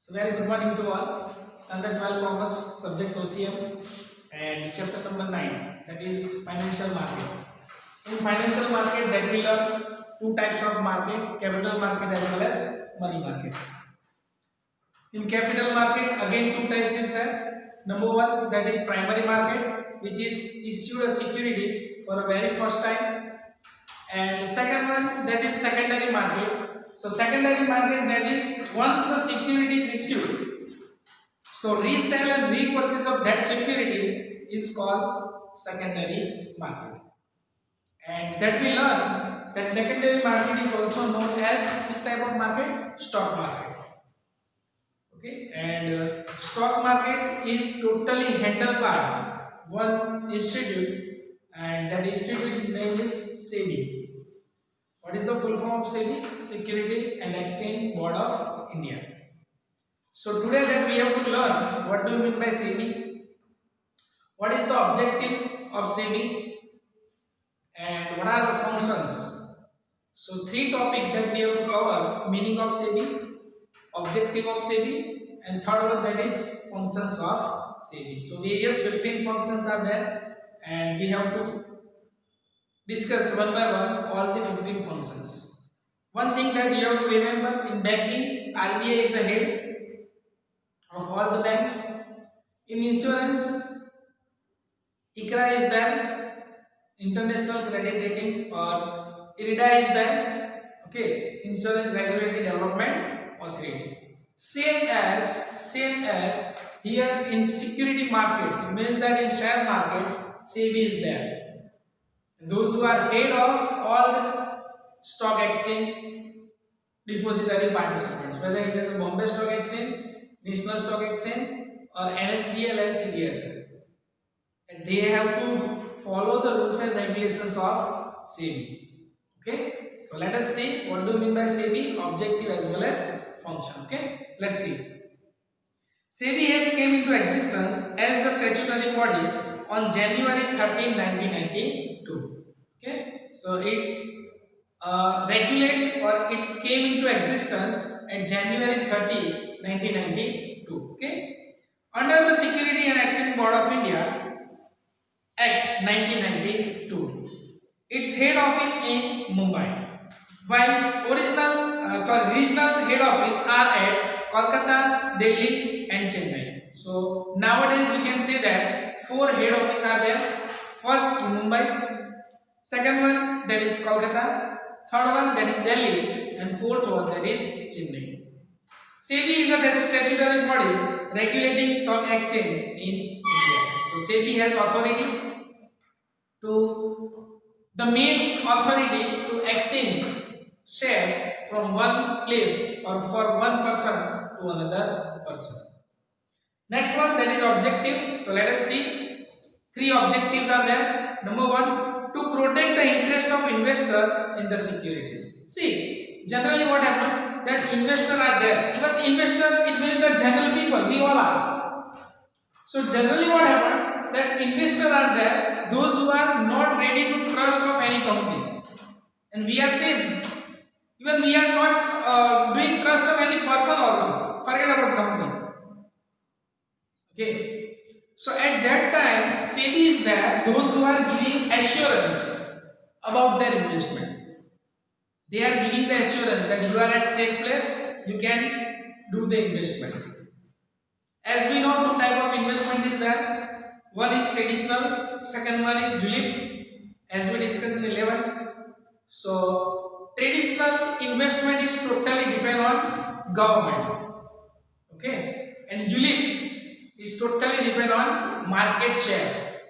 So very good morning to all. Standard 12 Commerce subject OCM and chapter number 9, that is financial market. In financial market that we learn two types of market, capital market as well as money market. In capital market again two types is there. Number one, that is primary market, which is issued a security for a very first time, and second one, that is secondary market. So secondary market, that is once the security is issued, so resale and repurchase of that security is called secondary market. And that we learn that secondary market is also known as this type of market, stock market. Okay, and stock market is totally handled by one institute, and that institute is named is SEBI. What is the full form of SEBI? Security and Exchange Board of India. So today that we have to learn what do you mean by SEBI, what is the objective of SEBI, and what are the functions. So three topics that we have to cover: meaning of SEBI, objective of SEBI, and third one, that is functions of SEBI. So various 15 functions are there, and we have to discuss one by one all the 15 functions. One thing that you have to remember: in banking, RBI is the head of all the banks. In insurance, ICRA is there, International Credit Rating, or IRDA is there. Okay, Insurance Regulatory Development Authority. Same as here in security market, it means that in share market, SEBI is there. Those who are head of all the stock exchange depository participants, whether it is Bombay Stock Exchange, National Stock Exchange, or NSDL and CDSL, and they have to follow the rules and regulations of SEBI. Okay, so let us see what do you mean by SEBI, objective as well as function. Okay, let's see. SEBI has came into existence as the statutory body on January 13, 1992. Okay, so it's regulate, or it came into existence at January 30, 1992. Okay, under the Security and Exchange Board of India Act 1992. Its head office in Mumbai, while regional head office are at Kolkata, Delhi, and Chennai. So nowadays we can say that four head offices are there. First in Mumbai, second one that is Kolkata, third one that is Delhi, and fourth one that is Chennai. SEBI is a statutory body regulating stock exchange in India. So SEBI has the main authority to exchange share from one place or for one person to another person. Next one, that is objective. So let us see. Three objectives are there. Number one, to protect the interest of investor in the securities. See, generally what happens, that investors are there. Even investor, it means the general people, we all are. So generally what happens, that investors are there, those who are not ready to trust of any company. And we are same. Even we are not doing trust of any person also. Forget about company. Okay. So at that time, SEBI is there, those who are giving assurance about their investment. They are giving the assurance that you are at safe place, you can do the investment. As we know, two type of investment is there. One is traditional, second one is ULIP, as we discussed in 11th. So traditional investment is totally depend on government. Okay, and ULIP is totally depend on market share.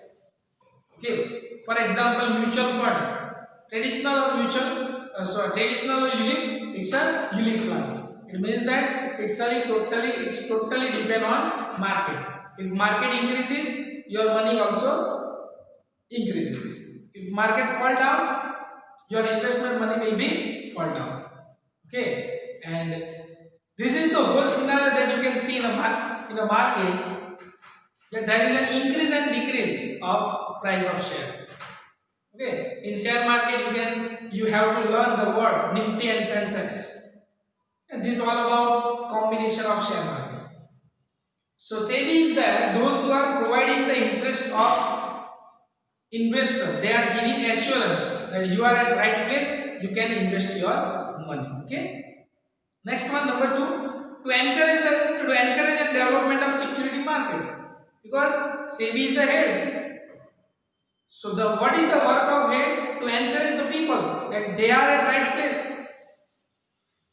Okay, for example, mutual fund, traditional or traditional or ULIP, it's a ULIP fund. It means that it's totally depend on market. If market increases, your money also increases. If market fall down, your investment money will be fall down. Okay, and this is the whole scenario that you can see in a market, that there is an increase and decrease of price of share. Okay, in share market you have to learn the word Nifty and Sensex, and this is all about combination of share market. So SEBI is there, those who are providing the interest of investors. They are giving assurance that you are at right place, you can invest your money. Okay. Next one, number 2, to encourage the development of security market, because SEBI is the head. So what is the work of head? To encourage the people that they are at right place.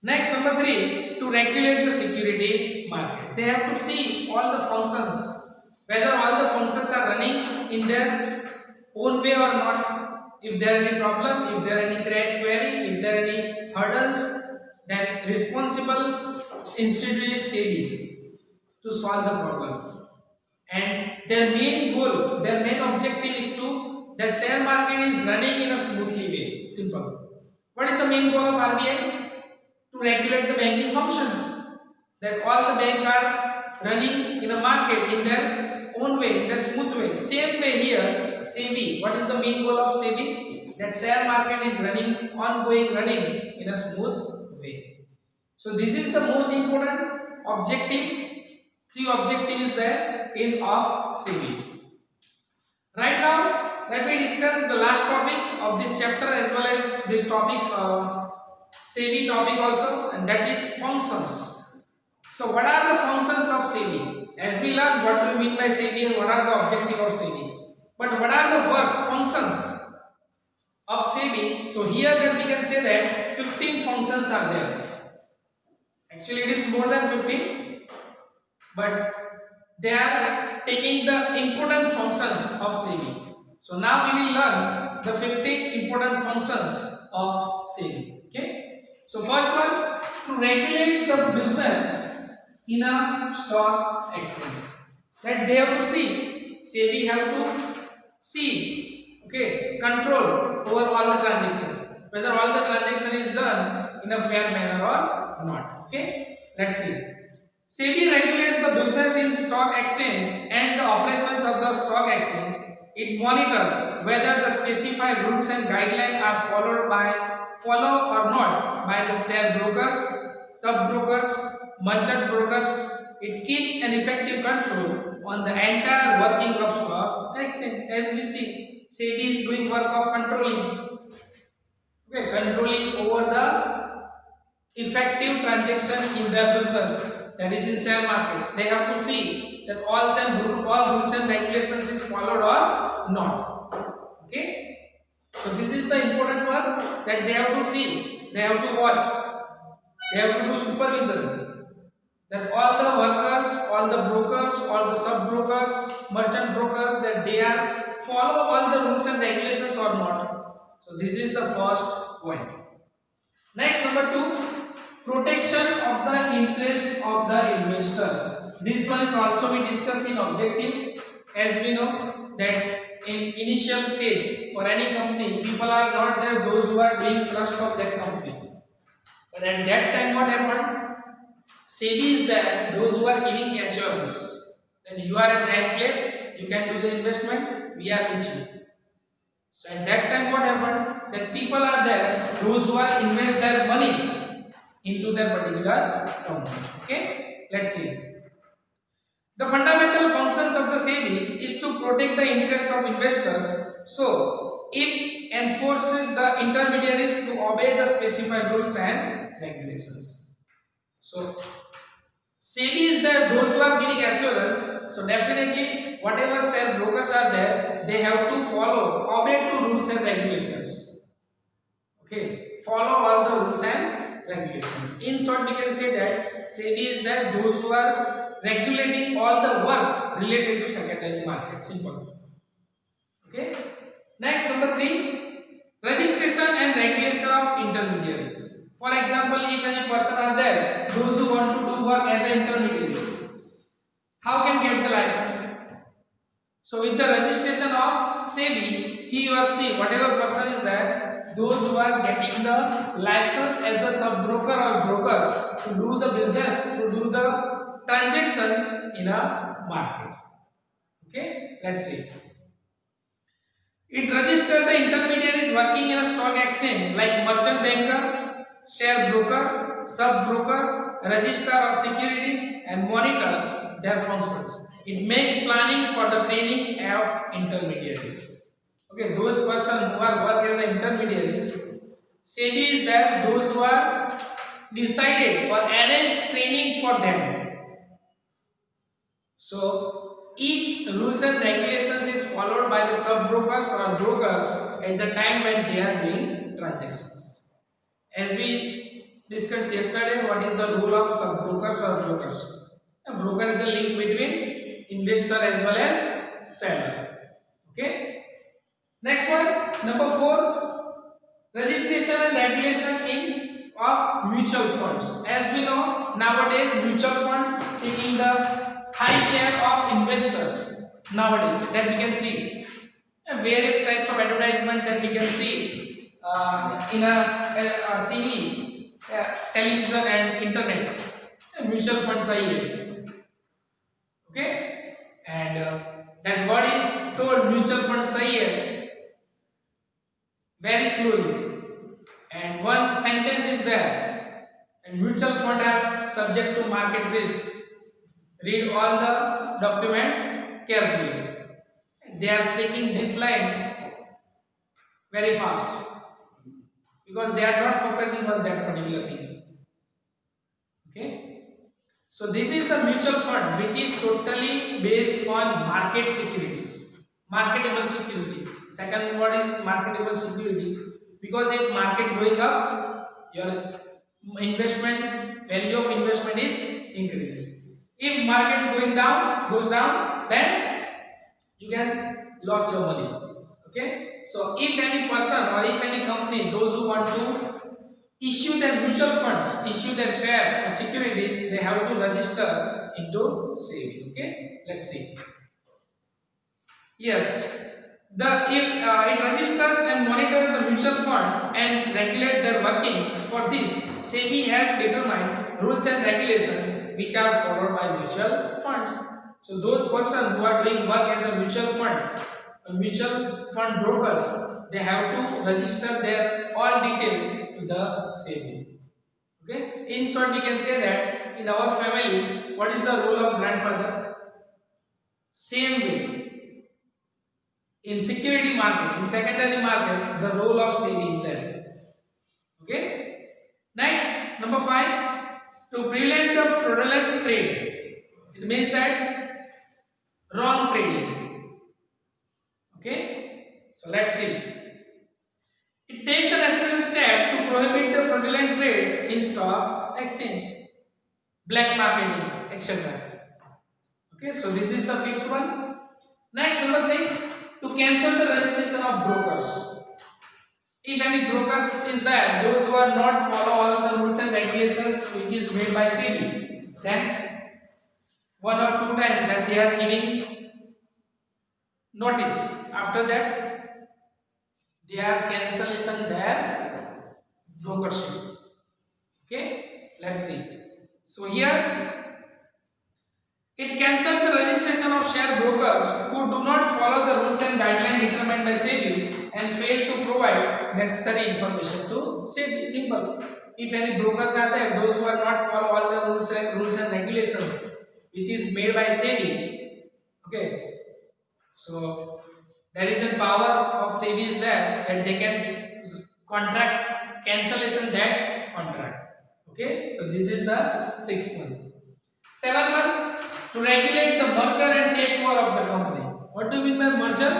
Next, number 3, to regulate the security market. They have to see all the functions, whether all the functions are running in their own way or not. If there are any problem, if there are any query, if there are any hurdles, then responsible institute is SEBI to solve the problem. And their main goal, their main objective is to that share market is running in a smoothly way. Simple. What is the main goal of RBI? To regulate the banking function, that all the banks are running in a market in their own way, in their smooth way. Same way here, SEBI. What is the main goal of SEBI? That share market is running in a smooth way. So this is the most important objective. 3 objectives is there in of SEBI. Right now, let me discuss the last topic of this chapter as well as this topic. SEBI topic also, and that is functions. So what are the functions of SEBI? As we learn what we mean by SEBI and what are the objective of SEBI. But what are the work functions of SEBI? So here then we can say that 15 functions are there. Actually it is more than 15, but they are taking the important functions of SEBI. So now we will learn the 15 important functions of SEBI. Okay. So first one, to regulate the business in a stock exchange. That they have to see, SEBI have to see, okay, control over all the transactions, whether all the transaction is done in a fair manner or not. Okay, let's see. SEBI regulates the business in stock exchange and the operations of the stock exchange. It monitors whether the specified rules and guidelines are follow or not by the share brokers, sub-brokers, merchant brokers. It keeps an effective control on the entire working of stock exchange. As we see, SEBI is doing work of controlling, okay, controlling over the effective transaction in their business, that is in share market. They have to see that all rules and regulations is followed or not. Okay. So this is the important work that they have to see, they have to watch, they have to do supervision, that all the workers, all the brokers, all the sub-brokers, merchant brokers, that they are follow all the rules and regulations or not. So this is the first point. Next, number 2, protection of the interest of the investors. This one is also we discuss in objective. As we know that in initial stage for any company, people are not there those who are doing trust of that company, but at that time what happened, SEBI is there, those who are giving assurance that you are at right place, you can do the investment, we are with you. So at that time what happened, that people are there, those who are invest their money into their particular company. Okay, let's see. The fundamental functions of the SEBI is to protect the interest of investors. So, it enforces the intermediaries to obey the specified rules and regulations. So, SEBI is there, those who are giving assurance. So, definitely, whatever share brokers are there, they have to obey to rules and regulations. Okay, follow all the rules and regulations. In short, we can say that SEBI is there, those who are regulating all the work related to secondary market. Simple. Okay. Next, number 3, registration and regulation of intermediaries. For example, if any person are there, those who want to do work as intermediaries, how can get the license? So with the registration of SEBI, he or she, whatever person is there, those who are getting the license as a sub-broker or broker to do the business, to do the transactions in a market. Okay, let's see. It registers the intermediaries working in a stock exchange like merchant banker, share broker, sub broker, registrar of security, and monitors their functions. It makes planning for the training of intermediaries. Okay, those persons who are work as intermediaries, SEBI is there, those who are decided or arrange training for them. So each rules and regulations is followed by the sub-brokers or brokers at the time when they are doing transactions. As we discussed yesterday, what is the role of sub-brokers or brokers? A broker is a link between investor as well as seller. Okay. Next one, number 4, registration and regulation of mutual funds. As we know, nowadays mutual fund taking the high share of investors nowadays, that we can see various types of advertisement that we can see in a TV, television and internet. Mutual funds are here. Okay, and that word is told mutual funds are here very slowly, and one sentence is there, and mutual fund are subject to market risk. Read all the documents carefully. They are taking this line very fast because they are not focusing on that particular thing. Okay, so this is the mutual fund which is totally based on market securities, marketable securities. Second word is marketable securities, because if market going up, your investment value of investment is increases. If market goes down, then you can lose your money. Okay, so if any person or if any company, those who want to issue their mutual funds, issue their share or securities, they have to register into SEBI. Okay, let's see. Yes, it registers and monitors the mutual fund and regulate their working. For this, SEBI has determined rules and regulations which are followed by mutual funds. So those persons who are doing work as a mutual fund brokers, they have to register their all detail to the SEBI. Okay. In short, we can say that in our family, what is the role of grandfather? Same way. In security market, in secondary market, the role of SEBI is there. Okay. Next, number 5, to prevent the fraudulent trade. It means that wrong trading. Okay. So let's see. It takes the necessary step to prohibit the fraudulent trade in stock exchange, black marketing, etc. Okay. So this is the 5th one. Next, number 6. To cancel the registration of brokers. If any brokers is there, those who are not follow all the rules and regulations which is made by SEBI, then 1 or 2 times that they are giving notice. After that, they are cancellation their brokership. Okay, let's see. So here it cancels the registration of share brokers who do not follow the rules and guidelines determined by SEBI and fail to provide necessary information to SEBI. Simple. If any brokers are there, those who are not follow all the rules and regulations which is made by SEBI. Okay. So there is a power of SEBI is there that they can contract cancellation that contract. Okay. So this is the 6th one. 7th one, to regulate the merger and takeover of the company. What do you mean by merger?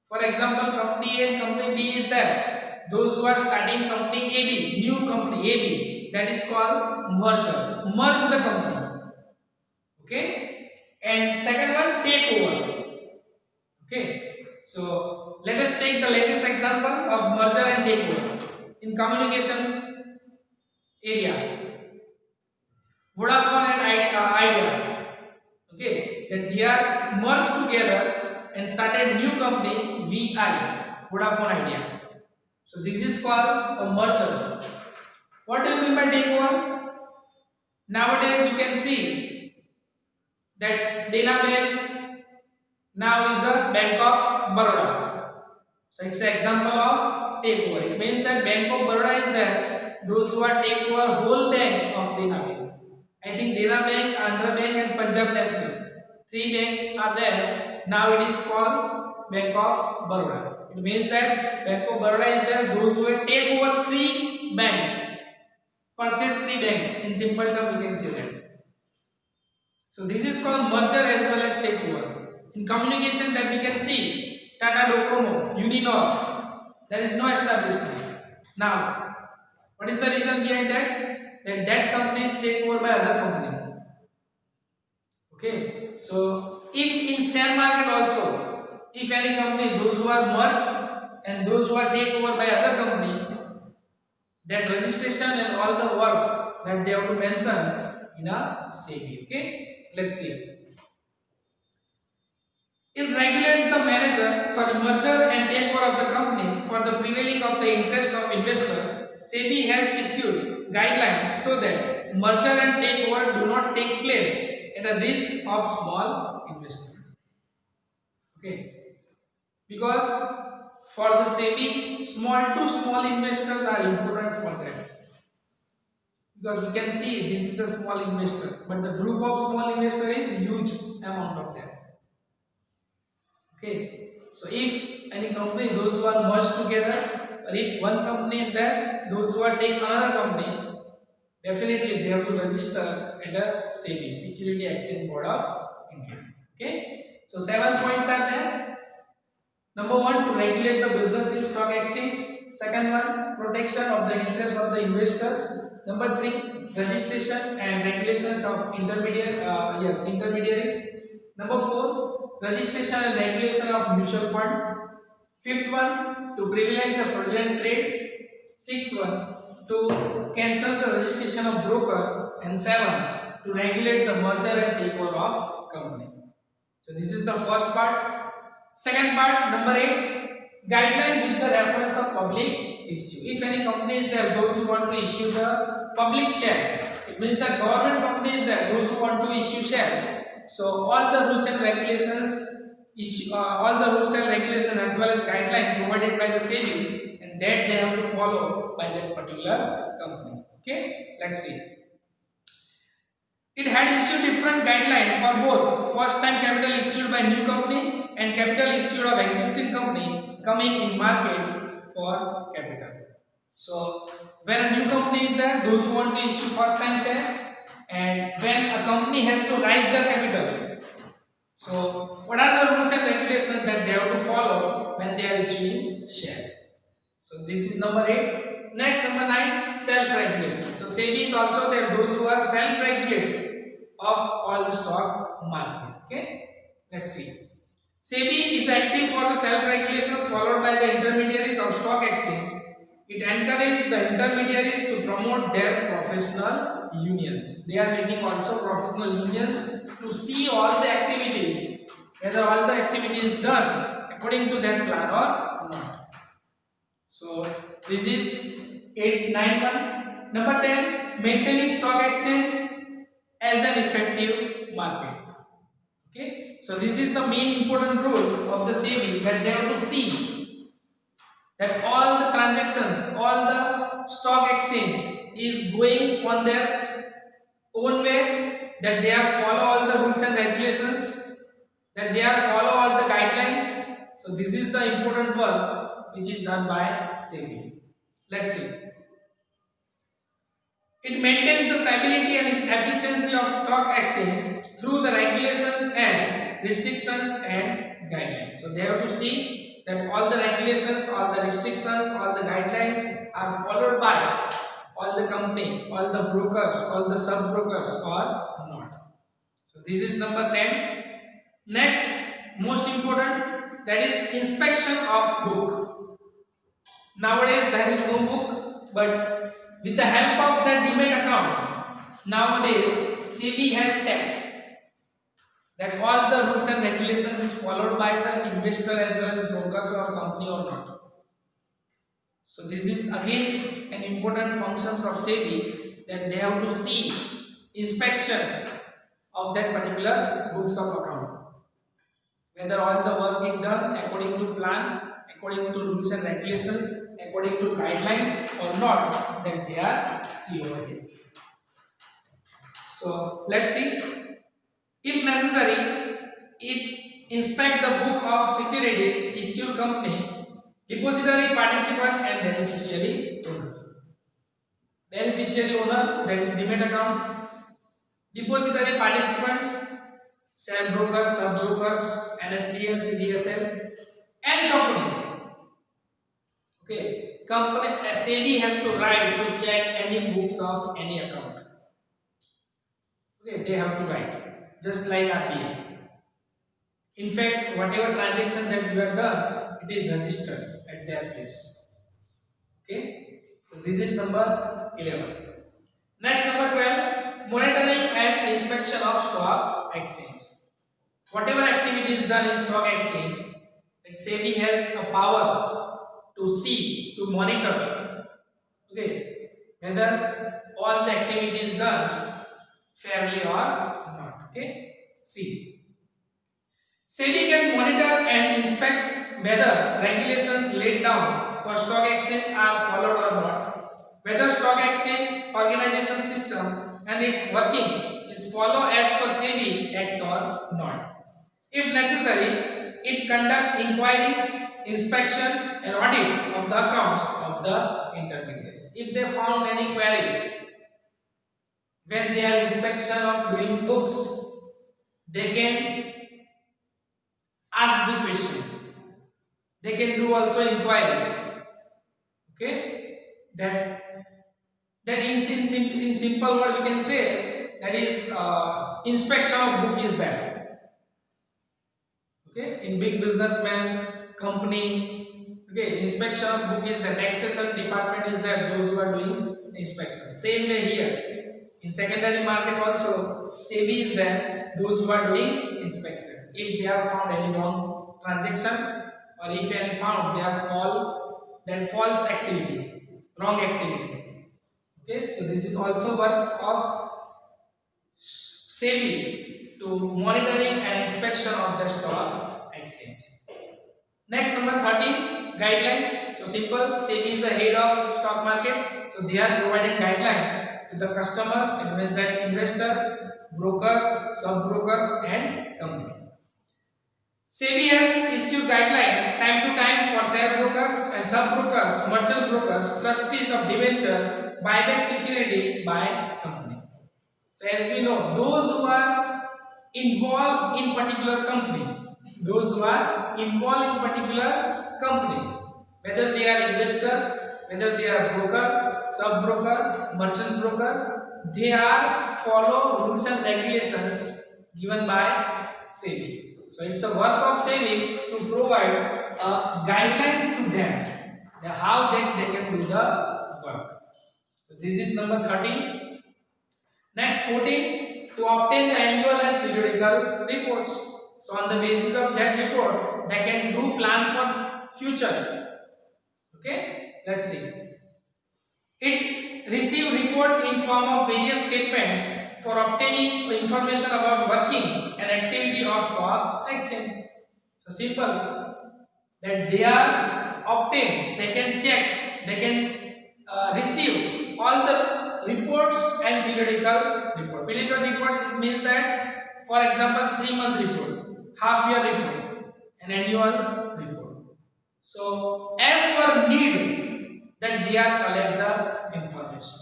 For example, company A and company B is there. Those who are starting company AB, new company AB, that is called merger. Merge the company. Okay. And second one, takeover. Okay. So let us take the latest example of merger and takeover in communication area. Vodafone and Idea, okay, that they are merged together and started new company VI, Vodafone Idea. So this is called a merger. What do you mean by takeover? Nowadays you can see that Dena Bank now is a Bank of Baroda. So it's an example of takeover. It means that Bank of Baroda is there. Those who are take over whole bank of Dena Bank. I think Dena Bank, Andhra Bank and Punjab National. Three banks are there. Now it is called Bank of Baroda. It means that Bank of Baroda is there. Those who take over three banks, purchase three banks. In simple term, we can say that. So this is called merger as well as takeover. In communication that we can see Tata Docomo, Uninor, there is no establishment. Now, what is the reason behind that? That company is taken over by other company. Okay, so if in share market also, if any company, those who are merged and those who are taken over by other company, that registration and all the work that they have to mention in a SEBI. Okay, let's see. It regulates the merger and takeover of the company for the prevailing of the interest of investor. SEBI has issued guidelines so that merger and takeover do not take place at a risk of small investor. Okay, because for the SEBI, small to small investors are important for that. Because we can see this is a small investor, but the group of small investor is huge amount of that. Okay, so if any company, those who are merged together, or if one company is there, those who are taking another company, definitely they have to register at a SEBI, Security Exchange Board of India. Okay, so 7 points are there. Number 1, to regulate the business in stock exchange. Second one, protection of the interest of the investors. Number 3, registration and regulations of intermediaries. Number 4, registration and regulation of mutual fund. Fifth one, to prevent the fraudulent trade. Sixth one, to cancel the registration of broker. And 7, to regulate the merger and takeover of company. So this is the first part. Second part, number 8, guideline with the reference of public issue. If any company is there, those who want to issue the public share, it means that government company is there, those who want to issue share. So all the rules and regulations, all the rules and regulations as well as guidelines provided by the SEBI, and that they have to follow by that particular company. Okay, let's see. It had issued different guidelines for both first time capital issued by new company and capital issued of existing company coming in market for capital. So when a new company is there, those who want to issue first time share, and when a company has to raise their capital. So what are the rules and regulations that they have to follow when they are issuing share? So this is number 8. Next, number 9, self-regulation. So SEBI is also there, those who are self-regulated of all the stock market. Okay, let's see. SEBI is active for the self-regulations followed by the intermediaries of stock exchange. It encourages the intermediaries to promote their professional unions. They are making also professional unions to see all the activities, whether all the activities done according to their plan or not. So this is 891. Number 10, maintaining stock exchange as an effective market. Okay, so this is the main important rule of the SEBI, that they have to see that all the transactions, all the stock exchange is going on their own way, that they are follow all the rules and regulations, that they are follow all the guidelines. So this is the important work which is done by SEBI. Let's see. It maintains the stability and efficiency of stock exchange through the regulations and restrictions and guidelines. So they have to see that all the regulations, all the restrictions, all the guidelines are followed by all the company, all the brokers, all the sub-brokers or not. So this is number 10. Next, most important, that is inspection of book. Nowadays there is no book, but with the help of the Demat account, nowadays SEBI has checked that all the rules and regulations is followed by the investor as well as brokers or company or not. So this is again an important functions of SEBI, that they have to see inspection of that particular books of account, whether all the work is done according to plan, according to rules and regulations, according to guideline or not, that they are see over here. So let's see. If necessary, it inspect the book of securities issued company, depository participant and beneficiary owner. Beneficiary owner, that is demat account, depository participants, share brokers, sub brokers, NSDL, CDSL, and company. Okay, company SEBI has to write to check any books of any account. Okay, they have to write, just like RBI. In fact, whatever transaction that you have done, it is registered at their place. Okay, so this is number 11. Next, number 12, monitoring and inspection of stock exchange. Whatever activity is done in stock exchange, SEBI has a power to see, to monitor, okay, whether all the activity is done fairly or not. Okay, see, SEBI can monitor and inspect whether regulations laid down for stock exchange are followed or not, whether stock exchange organization system and its working is followed as per SEBI Act or not. If necessary, it conduct inquiry, inspection and audit of the accounts of the intermediaries. If they found any queries when they are inspection of doing books, they can ask the question. They can do also inquiry. Okay, that in simple word we can say that is inspection of book is there. Okay, in big businessman company, okay, inspection of book is the taxation department is there, those who are doing inspection. Same way here in secondary market also SEBI is there, those who are doing inspection. If they have found any wrong transaction or if they have found they have false activity, wrong activity. Okay, so this is also work of SEBI to monitoring and inspection of the stock exchange. Next, number 13, guideline. So simple, SEBI is the head of stock market, so they are providing guideline to the customers, it means that investors, brokers, sub brokers and company. SEBI has issued guideline time to time for share brokers and sub brokers, merchant brokers, trustees of debenture, buyback security by company. So as we know, those who are involved in particular company, whether they are investor, whether they are broker, sub broker, merchant broker, they are follow rules and regulations given by SEBI. So it's a work of SEBI to provide a guideline to them, how they can do the work. So this is number 13. Next, 14, to obtain the annual and periodical reports. So on the basis of that report, they can do plan for future. Okay, let's see. It receive report in form of various statements for obtaining information about working and activity of stock exchange. So simple, that they are obtained, they can check, they can receive all the reports and periodical report. Periodical report, it means that, for example, 3-month report, half-year report, and annual report. So as per need, that they are collect the information.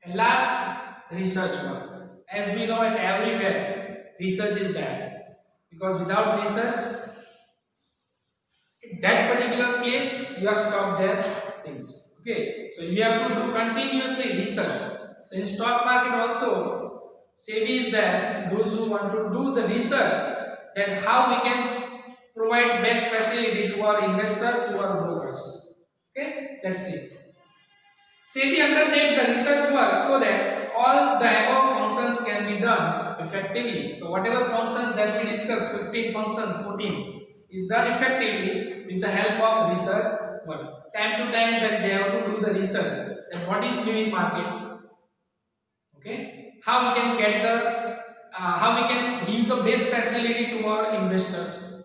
And last, research work. As we know, at everywhere research is there, because without research, that particular place you are stopped there things. Okay, so you have to do continuously research. So in stock market also, SEBI is there, those who want to do the research, that how we can provide best facility to our investor, to our brokers. Okay, let's see. SEBI undertake the research work so that all the above functions can be done effectively. So whatever functions that we discussed, 15 functions, 14, is done effectively with the help of research work. Time to time that they have to do the research, that what is new in market, okay, how we can get the how we can give the best facility to our investors.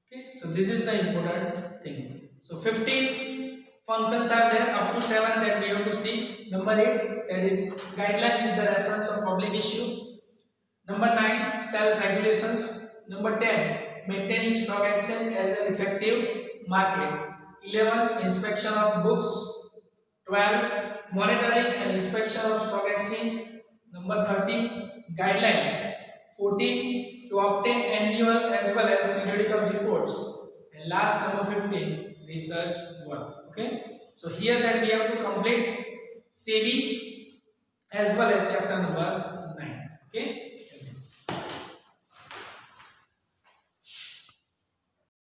Okay, so this is the important things. So 15 functions are there up to 7 that we have to see. Number 8, that is guideline with the reference of public issue. Number 9, self regulations. Number 10, maintaining stock exchange as an effective market. 11, inspection of books. 12, monitoring and inspection of stock exchange. Number 13, guidelines. 14, to obtain annual as well as periodical reports. And last, number 15, research work. Okay, so here that we have to complete SEBI as well as chapter number 9. Okay.